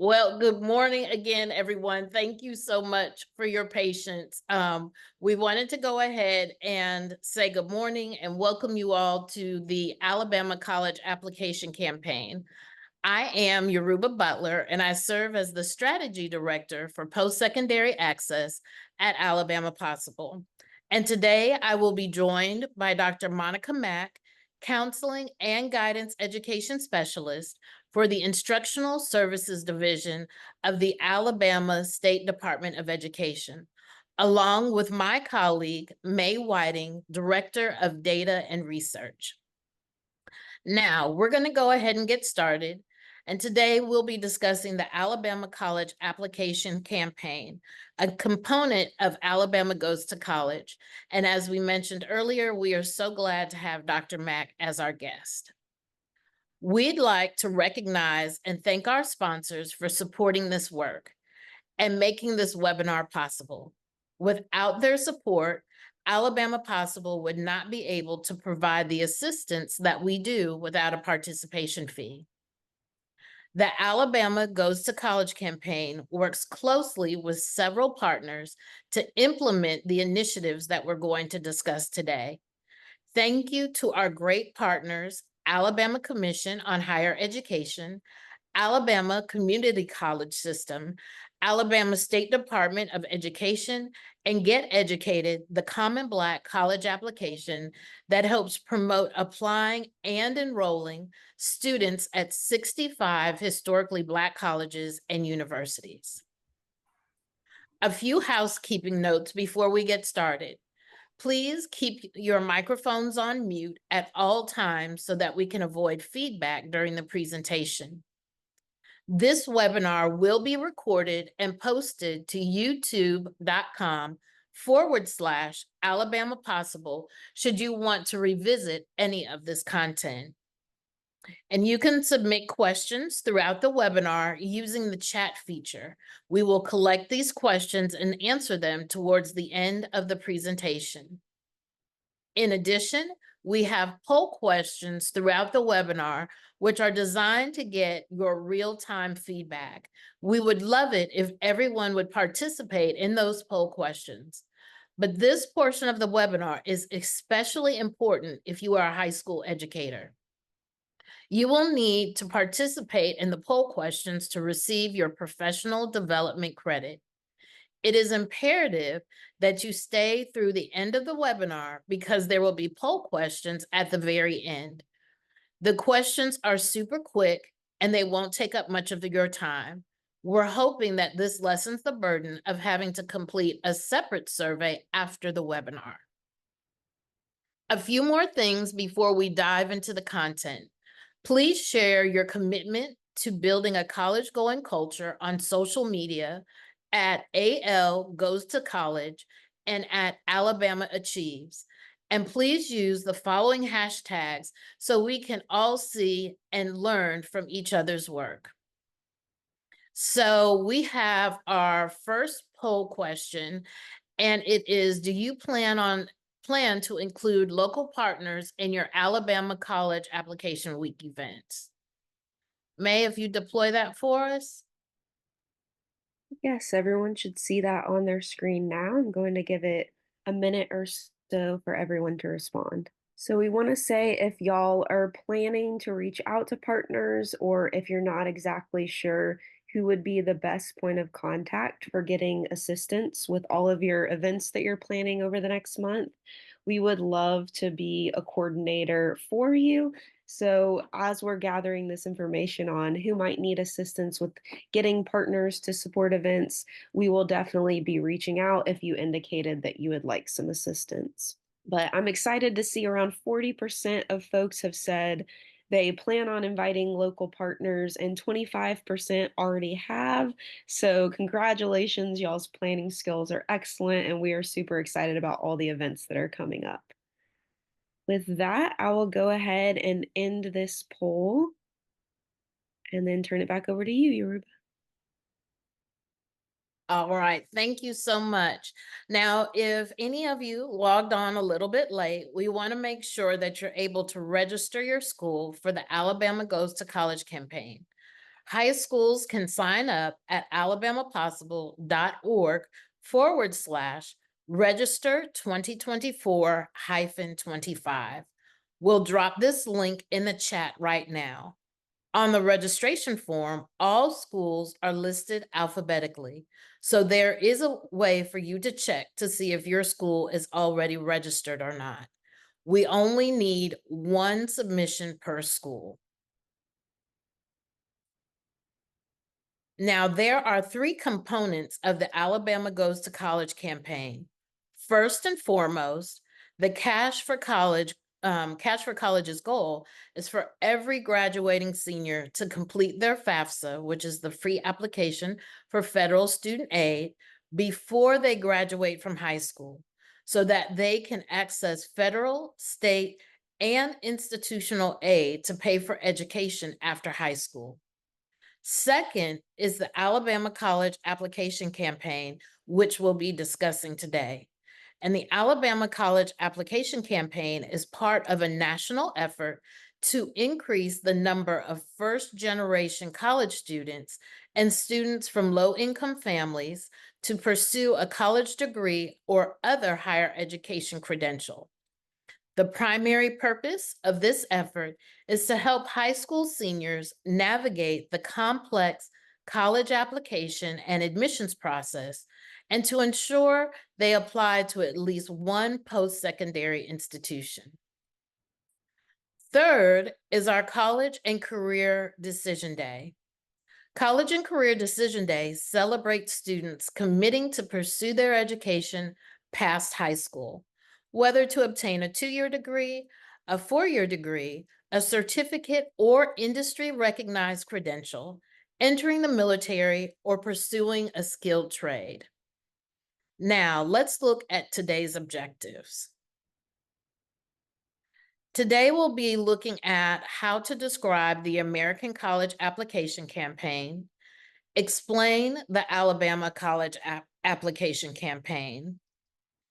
Well, good morning again, everyone. Thank you so much for your patience. We wanted to go ahead and say good morning and welcome you all to the Alabama College Application Campaign. I am Yoruba Butler, and I serve as the Strategy Director for Post-Secondary Access at Alabama Possible. And today I will be joined by Dr. Monica Mack, Counseling and Guidance Education Specialist for the Instructional Services Division of the Alabama State Department of Education, along with my colleague, May Whiting, Director of Data and Research. Now, we're going to go ahead and get started. And today we'll be discussing the Alabama College Application Campaign, a component of Alabama Goes to College. And as we mentioned earlier, we are so glad to have Dr. Mack as our guest. We'd like to recognize and thank our sponsors for supporting this work and making this webinar possible. Without their support, Alabama Possible would not be able to provide the assistance that we do without a participation fee. The Alabama Goes to College campaign works closely with several partners to implement the initiatives that we're going to discuss today. Thank you to our great partners, Alabama Commission on Higher Education, Alabama Community College System, Alabama State Department of Education, and Get Educated, the Common Black College application that helps promote applying and enrolling students at 65 historically Black colleges and universities. A few housekeeping notes before we get started. Please keep your microphones on mute at all times so that we can avoid feedback during the presentation. This webinar will be recorded and posted to youtube.com/Alabama Possible should you want to revisit any of this content. And you can submit questions throughout the webinar using the chat feature. We will collect these questions and answer them towards the end of the presentation. In addition, we have poll questions throughout the webinar, which are designed to get your real-time feedback. We would love it if everyone would participate in those poll questions. But this portion of the webinar is especially important if you are a high school educator. You will need to participate in the poll questions to receive your professional development credit. It is imperative that you stay through the end of the webinar because there will be poll questions at the very end. The questions are super quick and they won't take up much of your time. We're hoping that this lessens the burden of having to complete a separate survey after the webinar. A few more things before we dive into the content. Please share your commitment to building a college-going culture on social media at AL Goes to College and at Alabama Achieves. And please use the following hashtags so we can all see and learn from each other's work. So we have our first poll question, and it is, do you plan to include local partners in your Alabama College Application Week events? May, if you deploy that for us. Yes, everyone should see that on their screen now. I'm going to give it a minute or so for everyone to respond. So we want to say if y'all are planning to reach out to partners or if you're not exactly sure who would be the best point of contact for getting assistance with all of your events that you're planning over the next month, we would love to be a coordinator for you. So as we're gathering this information on who might need assistance with getting partners to support events, we will definitely be reaching out if you indicated that you would like some assistance. But I'm excited to see around 40% of folks have said they plan on inviting local partners, and 25% already have. So, congratulations, y'all's planning skills are excellent, and we are super excited about all the events that are coming up. With that, I will go ahead and end this poll and then turn it back over to you, Yoruba. All right, thank you so much. Now, if any of you logged on a little bit late, we want to make sure that you're able to register your school for the Alabama Goes to College campaign. High schools can sign up at alabamapossible.org/register 2024-25. We'll drop this link in the chat right now. On the registration form, all schools are listed alphabetically. So there is a way for you to check to see if your school is already registered or not. We only need one submission per school. Now, there are three components of the Alabama Goes to College campaign. First and foremost, the Cash for College's goal is for every graduating senior to complete their FAFSA, which is the free application for federal student aid, before they graduate from high school, so that they can access federal, state, and institutional aid to pay for education after high school. Second is the Alabama College Application Campaign, which we'll be discussing today. And the Alabama College Application Campaign is part of a national effort to increase the number of first-generation college students and students from low-income families to pursue a college degree or other higher education credential. The primary purpose of this effort is to help high school seniors navigate the complex college application and admissions process and to ensure they apply to at least one post-secondary institution. Third is our College and Career Decision Day. College and Career Decision Day celebrates students committing to pursue their education past high school, whether to obtain a 2-year degree, a 4-year degree, a certificate, or industry recognized credential, entering the military, or pursuing a skilled trade. Now, let's look at today's objectives. Today, we'll be looking at how to describe the American College Application Campaign, explain the Alabama College Application Campaign,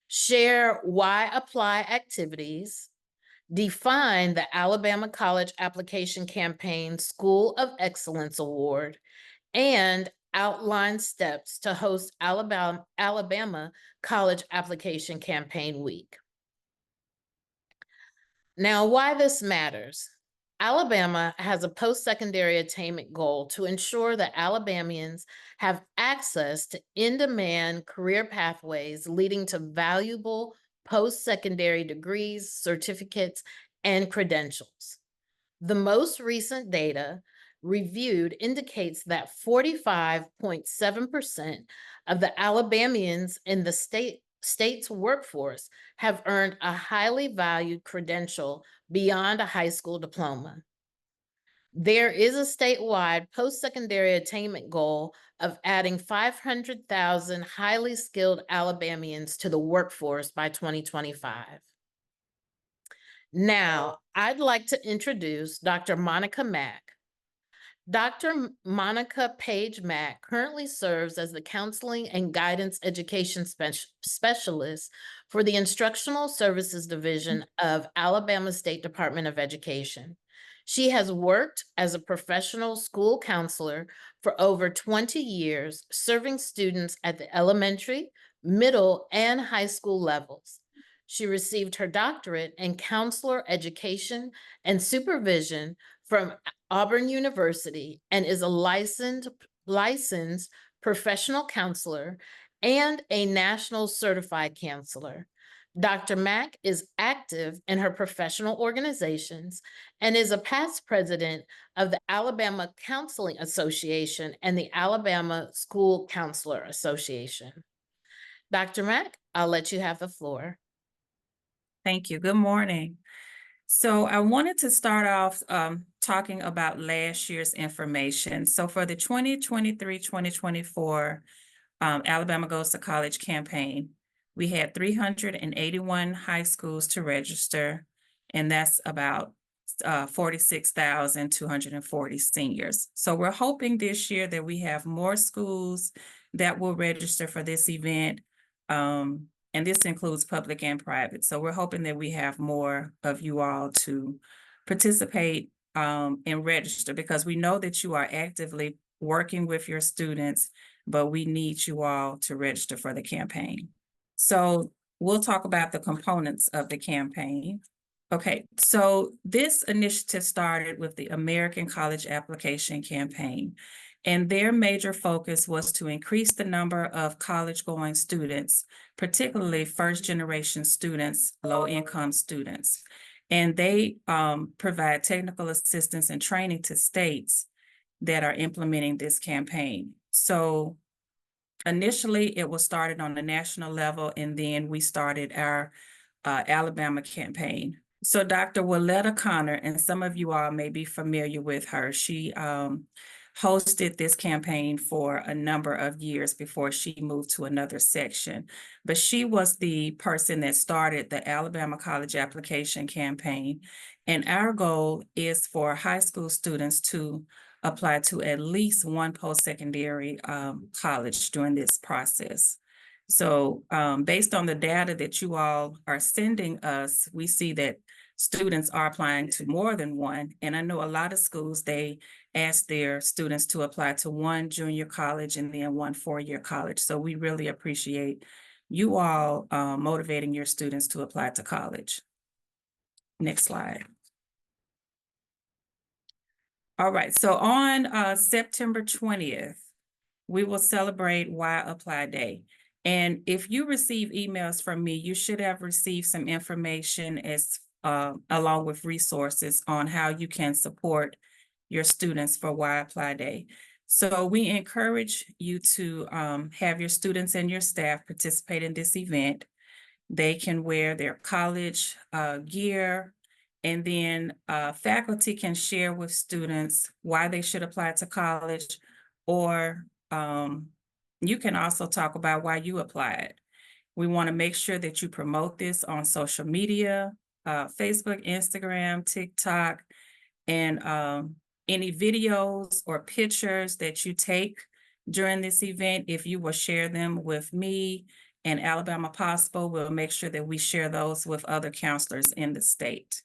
share why apply activities, define the Alabama College Application Campaign School of Excellence Award, and outline steps to host Alabama College Application Campaign Week. Now, why this matters. Alabama has a post-secondary attainment goal to ensure that Alabamians have access to in-demand career pathways leading to valuable post-secondary degrees, certificates, and credentials. The most recent data reviewed indicates that 45.7% of the Alabamians in the state's workforce have earned a highly valued credential beyond a high school diploma. There is a statewide post-secondary attainment goal of adding 500,000 highly skilled Alabamians to the workforce by 2025. Now, I'd like to introduce Dr. Monica Mack. Dr. Monica Page Mack currently serves as the Counseling and Guidance Education Specialist for the Instructional Services Division of Alabama State Department of Education. She has worked as a professional school counselor for over 20 years, serving students at the elementary, middle, and high school levels. She received her doctorate in counselor education and supervision from Auburn University and is a licensed professional counselor and a national certified counselor. Dr. Mack is active in her professional organizations and is a past president of the Alabama Counseling Association and the Alabama School Counselor Association. Dr. Mack, I'll let you have the floor. Thank you. Good morning. So I wanted to start off talking about last year's information. So for the 2023-2024 Alabama Goes to College campaign, we had 381 high schools to register, and that's about 46,240 seniors. So we're hoping this year that we have more schools that will register for this event. And this includes public and private. So we're hoping that we have more of you all to participate and register, because we know that you are actively working with your students, but we need you all to register for the campaign. So we'll talk about the components of the campaign. Okay, so this initiative started with the American College Application Campaign, and their major focus was to increase the number of college-going students, particularly first-generation students, low-income students. And they provide technical assistance and training to states that are implementing this campaign. So initially, it was started on the national level, and then we started our Alabama campaign. So Dr. Willetta Connor, and some of you all may be familiar with her, she hosted this campaign for a number of years before she moved to another section. But she was the person that started the Alabama College Application Campaign. And our goal is for high school students to apply to at least one post-secondary college during this process. So based on the data that you all are sending us, we see that students are applying to more than one. And I know a lot of schools, they ask their students to apply to one junior college and then one four-year college. So we really appreciate you all motivating your students to apply to college. Next slide. All right, so on September 20th, we will celebrate Why Apply Day. And if you receive emails from me, you should have received some information as along with resources on how you can support your students for Why Apply Day. So we encourage you to have your students and your staff participate in this event. They can wear their college gear, and then faculty can share with students why they should apply to college, or you can also talk about why you applied. We want to make sure that you promote this on social media, Facebook, Instagram, TikTok, and any videos or pictures that you take during this event, if you will share them with me and Alabama Possible, we'll make sure that we share those with other counselors in the state.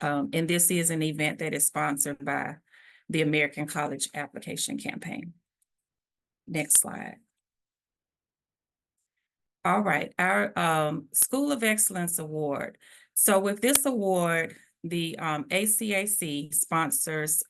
And this is an event that is sponsored by the American College Application Campaign. Next slide. All right, our School of Excellence Award. So with this award, the ACAC sponsors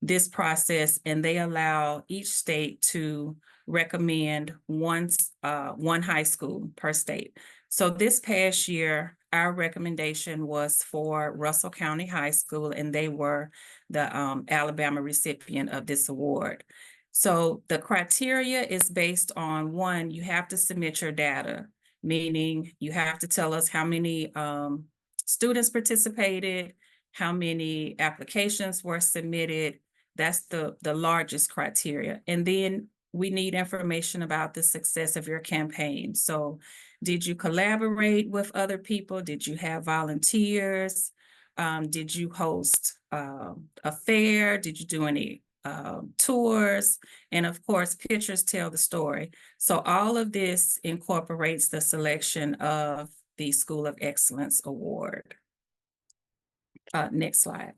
this process, and they allow each state to recommend one high school per state. So this past year, our recommendation was for Russell County High School, and they were the Alabama recipient of this award. So the criteria is based on, one, you have to submit your data, meaning you have to tell us how many students participated, how many applications were submitted. That's the largest criteria. And then we need information about the success of your campaign. So did you collaborate with other people? Did you have volunteers? Did you host a fair? Did you do any tours? And of course, pictures tell the story. So all of this incorporates the selection of the School of Excellence Award. Next slide.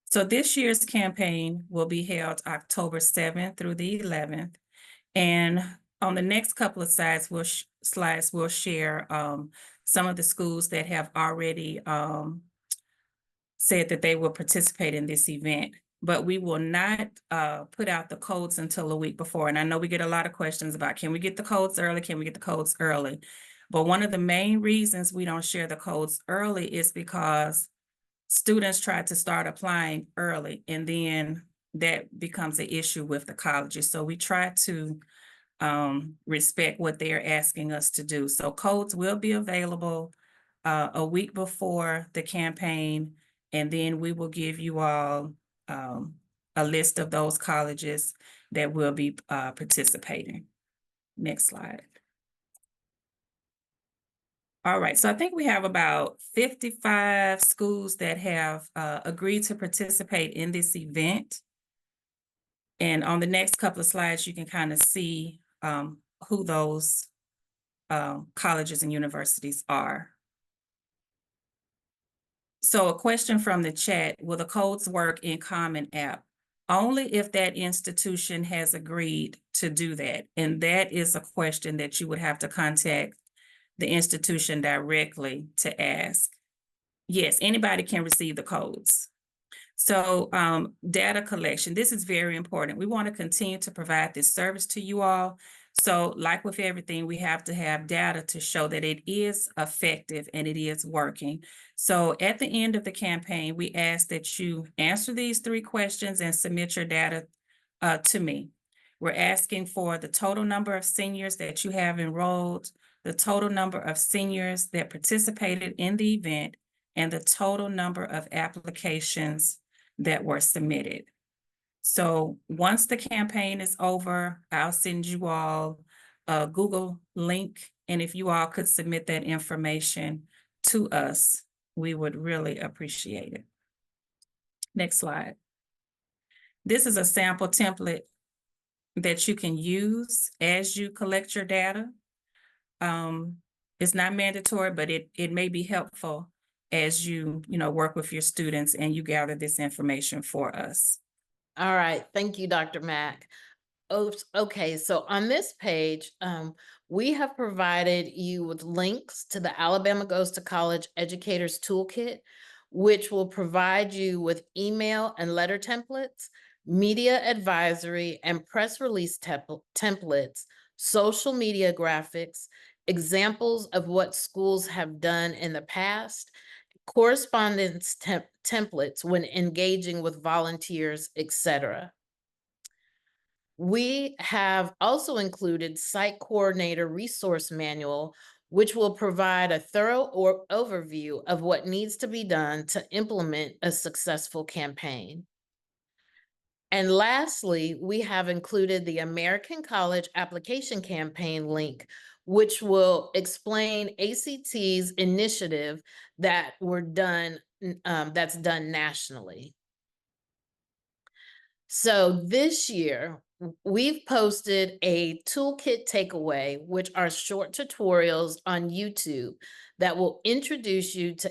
So this year's campaign will be held October 7th through the 11th. And on the next couple of slides, we'll share some of the schools that have already said that they will participate in this event. But we will not put out the codes until a week before. And I know we get a lot of questions about, can we get the codes early? Can we get the codes early? But one of the main reasons we don't share the codes early is because students try to start applying early, and then that becomes an issue with the colleges. So we try to respect what they are asking us to do. So codes will be available a week before the campaign, and then we will give you all a list of those colleges that will be participating. Next slide. All right, so I think we have about 55 schools that have agreed to participate in this event. And on the next couple of slides, you can kind of see who those colleges and universities are. So a question from the chat, will the codes work in Common App? Only if that institution has agreed to do that. And that is a question that you would have to contact the institution directly to ask. Yes, anybody can receive the codes. So data collection, this is very important. We want to continue to provide this service to you all. So like with everything, we have to have data to show that it is effective and it is working. So at the end of the campaign, we ask that you answer these 3 questions and submit your data to me. We're asking for the total number of seniors that you have enrolled, the total number of seniors that participated in the event, and the total number of applications that were submitted. So once the campaign is over, I'll send you all a Google link. And if you all could submit that information to us, we would really appreciate it. Next slide. This is a sample template that you can use as you collect your data. It's not mandatory, but it may be helpful as you work with your students and you gather this information for us. All right, thank you, Dr. Mack. Oops, okay, so on this page, we have provided you with links to the Alabama Goes to College Educators Toolkit, which will provide you with email and letter templates, media advisory and press release templates, social media graphics, examples of what schools have done in the past, correspondence templates when engaging with volunteers, etc. We have also included Site Coordinator Resource Manual, which will provide a thorough overview of what needs to be done to implement a successful campaign. And lastly, we have included the American College Application Campaign link, which will explain ACT's initiative that that's done nationally. So this year, we've posted a toolkit takeaway, which are short tutorials on YouTube that will introduce you to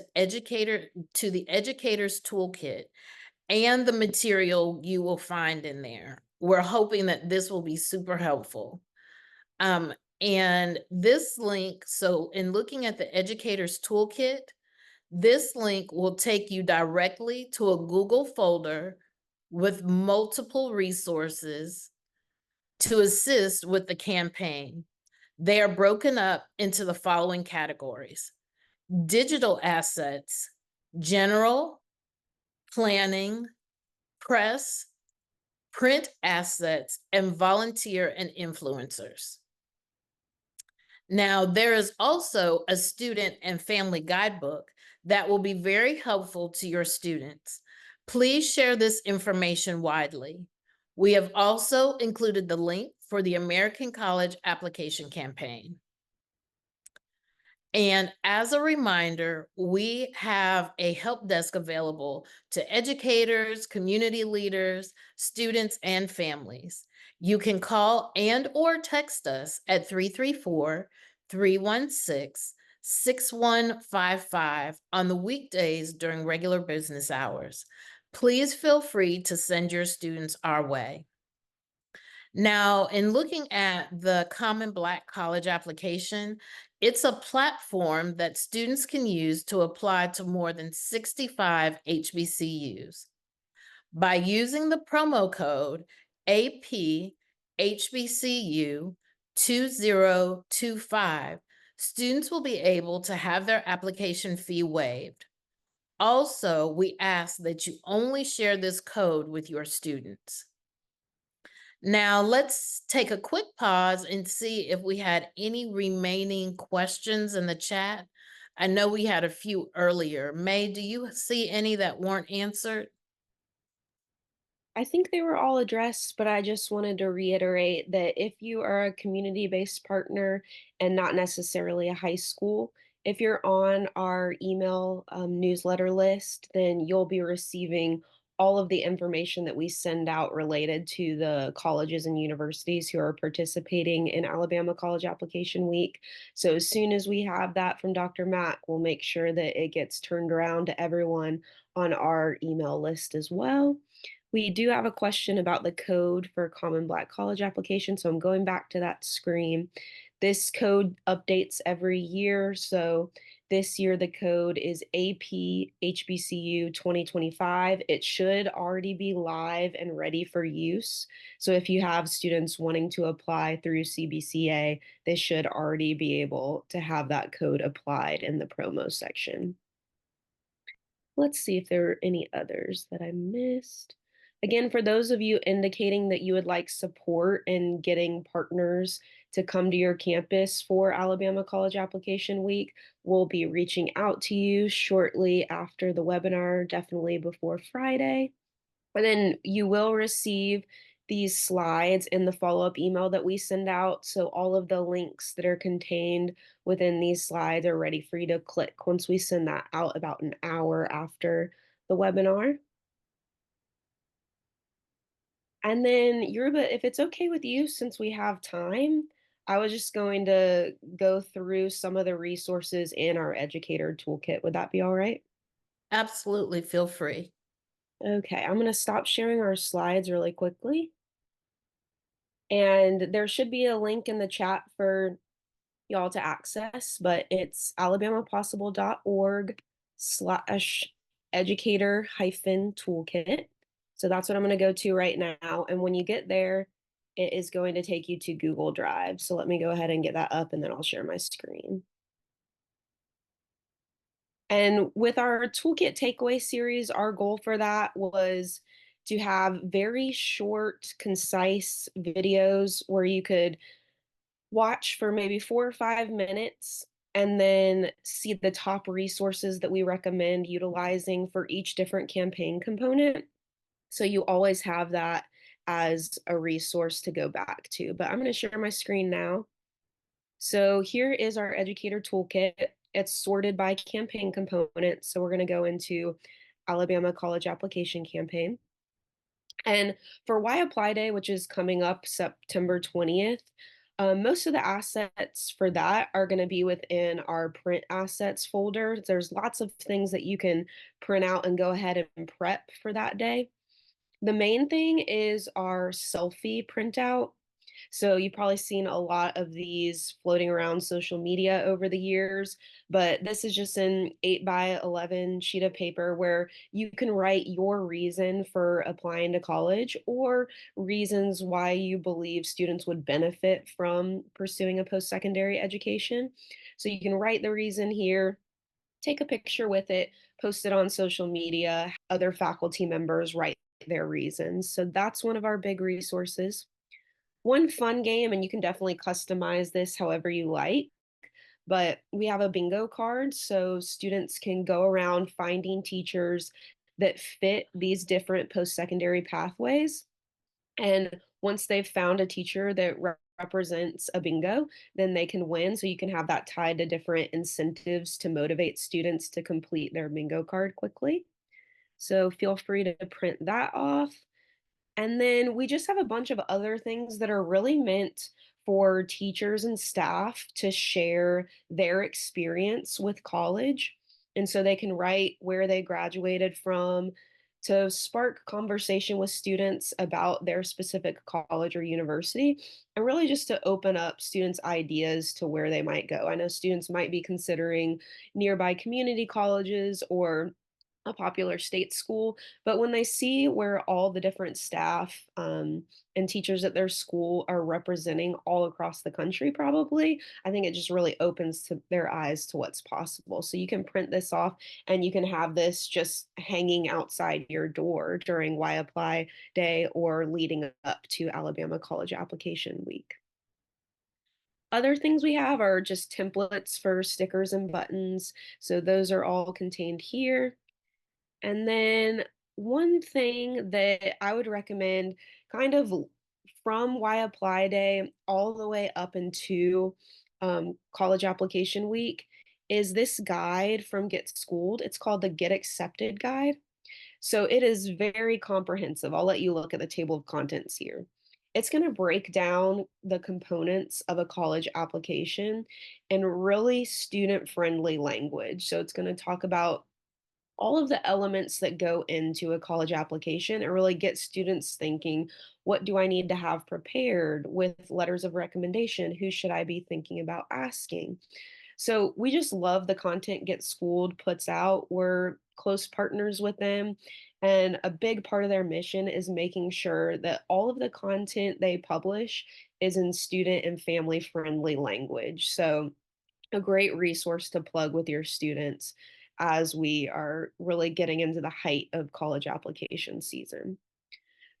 the educator's toolkit and the material you will find in there. We're hoping that this will be super helpful. And this link, so in looking at the educator's toolkit, this link will take you directly to a Google folder with multiple resources to assist with the campaign. They are broken up into the following categories: digital assets, general, planning, press, print assets, and volunteer and influencers. Now, there is also a student and family guidebook that will be very helpful to your students. Please share this information widely. We have also included the link for the American College Application Campaign. And as a reminder, we have a help desk available to educators, community leaders, students, and families. You can call and or text us at 334-316-6155 on the weekdays during regular business hours. Please feel free to send your students our way. Now, in looking at the Common Black College application, it's a platform that students can use to apply to more than 65 HBCUs. By using the promo code APHBCU2025, students will be able to have their application fee waived. Also, we ask that you only share this code with your students. Now, let's take a quick pause and see if we had any remaining questions in the chat. I know we had a few earlier. May, do you see any that weren't answered? I think they were all addressed, but I just wanted to reiterate that if you are a community-based partner and not necessarily a high school, if you're on our email newsletter list, then you'll be receiving all of the information that we send out related to the colleges and universities who are participating in Alabama College Application Week. So as soon as we have that from Dr. Mack, we'll make sure that it gets turned around to everyone on our email list as well. We do have a question about the code for Common Black College application, so I'm going back to that screen. This code updates every year, so this year the code is AP HBCU 2025. It should already be live and ready for use. So if you have students wanting to apply through CBCA, they should already be able to have that code applied in the promo section. Let's see if there are any others that I missed. Again, for those of you indicating that you would like support in getting partners to come to your campus for Alabama College Application Week, we'll be reaching out to you shortly after the webinar, definitely before Friday. And then you will receive these slides in the follow-up email that we send out. So all of the links that are contained within these slides are ready for you to click once we send that out about an hour after the webinar. And then Yoruba, if it's okay with you, since we have time, I was just going to go through some of the resources in our educator toolkit. Would that be all right? Absolutely, feel free. Okay, I'm going to stop sharing our slides really quickly. And there should be a link in the chat for y'all to access, but it's alabamapossible.org/educator-toolkit. So that's what I'm going to go to right now. And when you get there, it is going to take you to Google Drive. So let me go ahead and get that up and then I'll share my screen. And with our toolkit takeaway series, our goal for that was to have very short, concise videos where you could watch for maybe 4 or 5 minutes and then see the top resources that we recommend utilizing for each different campaign component. So you always have that as a resource to go back to. But I'm going to share my screen now. So here is our educator toolkit. It's sorted by campaign component. So we're going to go into Alabama College Application Campaign. And for Why Apply Day, which is coming up September 20th, most of the assets for that are going to be within our print assets folder. There's lots of things that you can print out and go ahead and prep for that day. The main thing is our selfie printout. So you've probably seen a lot of these floating around social media over the years, but this is just an 8x11 sheet of paper where you can write your reason for applying to college or reasons why you believe students would benefit from pursuing a post-secondary education. So you can write the reason here, take a picture with it, post it on social media, other faculty members write their reasons. So that's one of our big resources. One fun game, and you can definitely customize this however you like, but we have a bingo card so students can go around finding teachers that fit these different post-secondary pathways. And once they've found a teacher that represents a bingo, then they can win. So you can have that tied to different incentives to motivate students to complete their bingo card quickly. So feel free to print that off. And then we just have a bunch of other things that are really meant for teachers and staff to share their experience with college. And so they can write where they graduated from to spark conversation with students about their specific college or university, and really just to open up students' ideas to where they might go. I know students might be considering nearby community colleges or a popular state school, but when they see where all the different staff and teachers at their school are representing all across the country, probably, I think it just really opens to their eyes to what's possible. So you can print this off and you can have this just hanging outside your door during Why Apply Day or leading up to Alabama College Application Week. Other things we have are just templates for stickers and buttons. So those are all contained here. And then one thing that I would recommend kind of from Why Apply Day all the way up into college application week is this guide from Get Schooled. It's called the Get Accepted Guide. So it is very comprehensive. I'll let you look at the table of contents here. It's going to break down the components of a college application in really student friendly language. So it's going to talk about all of the elements that go into a college application and really get students thinking, what do I need to have prepared with letters of recommendation? Who should I be thinking about asking? So we just love the content Get Schooled puts out. We're close partners with them. And a big part of their mission is making sure that all of the content they publish is in student and family friendly language. So a great resource to plug with your students as we are really getting into the height of college application season.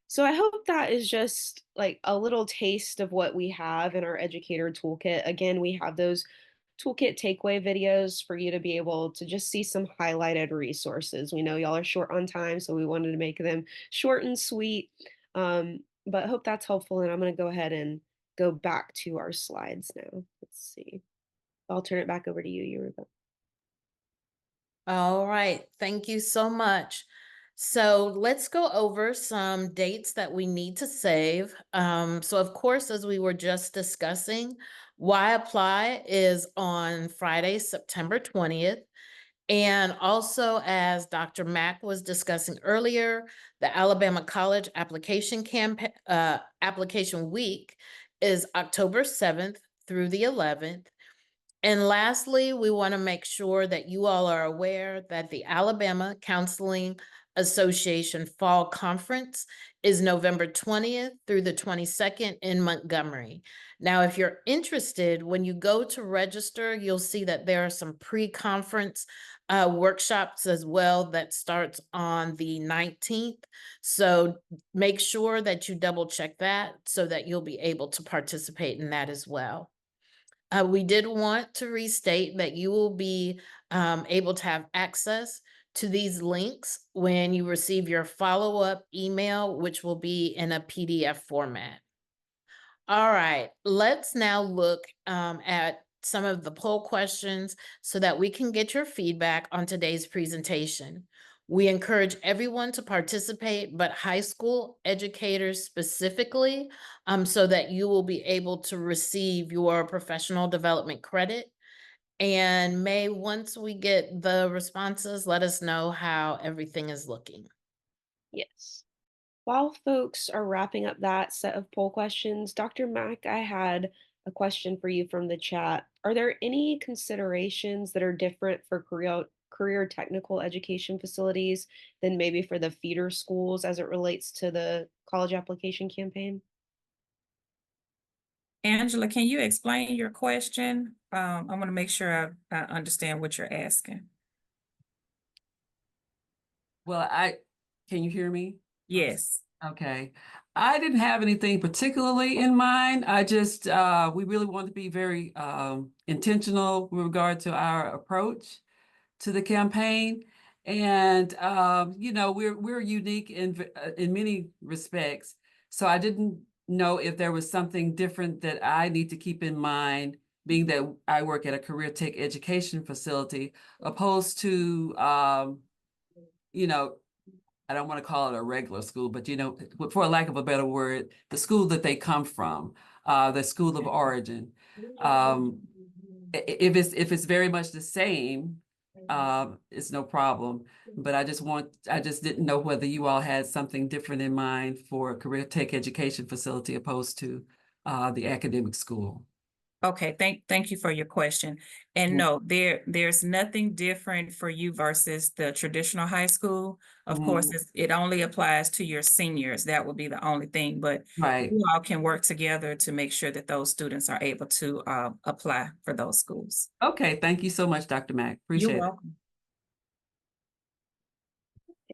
So I hope that is just like a little taste of what we have in our educator toolkit. Again, we have those toolkit takeaway videos for you to be able to just see some highlighted resources. We know y'all are short on time, so we wanted to make them short and sweet. But hope that's helpful. And I'm going to go ahead and go back to our slides now. Let's see. I'll turn it back over to you, Yoruba. All right, thank you so much. So let's go over some dates that we need to save. So of course, as we were just discussing, Why Apply is on Friday, September 20th. And also, as Dr. Mack was discussing earlier, the Alabama College Application Application Week is October 7th through the 11th. And lastly, we want to make sure that you all are aware that the Alabama Counseling Association Fall Conference is November 20th through the 22nd in Montgomery. Now, if you're interested, when you go to register, you'll see that there are some pre-conference workshops as well that starts on the 19th. So make sure that you double check that so that you'll be able to participate in that as well. We did want to restate that you will be able to have access to these links when you receive your follow-up email, which will be in a PDF format. All right, let's now look at some of the poll questions so that we can get your feedback on today's presentation. We encourage everyone to participate, but high school educators specifically, so that you will be able to receive your professional development credit. And May, once we get the responses, let us know how everything is looking. Yes. While folks are wrapping up that set of poll questions, Dr. Mack, I had a question for you from the chat. Are there any considerations that are different for career technical education facilities than maybe for the feeder schools as it relates to the college application campaign? Angela, can you explain your question? I want to make sure I understand what you're asking. Well, can you hear me? Yes. Okay. I didn't have anything particularly in mind. I just, we really want to be very intentional with regard to our approach to the campaign. And, we're unique in many respects. So I didn't know if there was something different that I need to keep in mind, being that I work at a career tech education facility, opposed to, I don't want to call it a regular school, but for a lack of a better word, the school that they come from, the school of origin. If it's very much the same, it's no problem. But I just didn't know whether you all had something different in mind for a career tech education facility opposed to the academic school. Okay, thank you for your question. And no, there's nothing different for you versus the traditional high school. Of course, it only applies to your seniors. That would be the only thing, but Right. you all can work together to make sure that those students are able to apply for those schools. Okay, thank you so much, Dr. Mack. Appreciate You're it. welcome.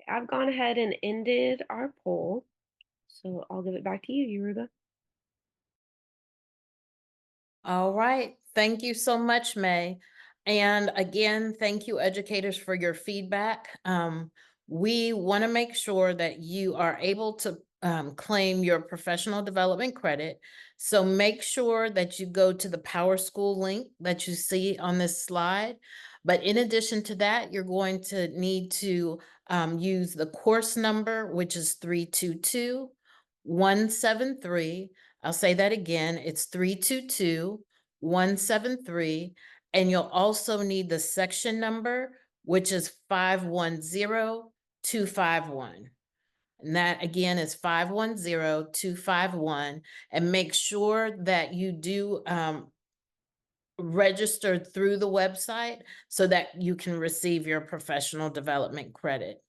I've gone ahead and ended our poll. So I'll give it back to you, Yoruba. All right. Thank you so much, May. And again, thank you, educators, for your feedback. We want to make sure that you are able to claim your professional development credit. So make sure that you go to the Power School link that you see on this slide. But in addition to that, you're going to need to use the course number, which is 322-173. I'll say that again, it's 322-173. And you'll also need the section number, which is 510251. And that again is 510251. And make sure that you do register through the website so that you can receive your professional development credit.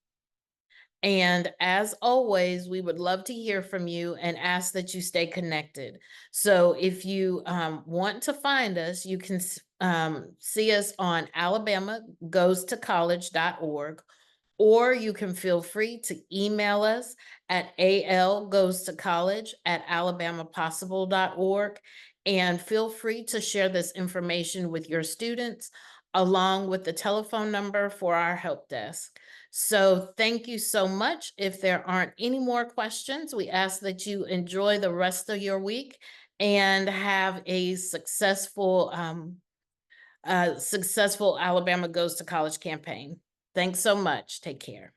And as always, we would love to hear from you and ask that you stay connected. So if you want to find us, you can see us on alabamagoestocollege.org, or you can feel free to email us at algoestocollege@alabamapossible.org, and feel free to share this information with your students along with the telephone number for our help desk. So thank you so much. If there aren't any more questions, we ask that you enjoy the rest of your week and have a successful Alabama Goes to College campaign. Thanks so much. Take care.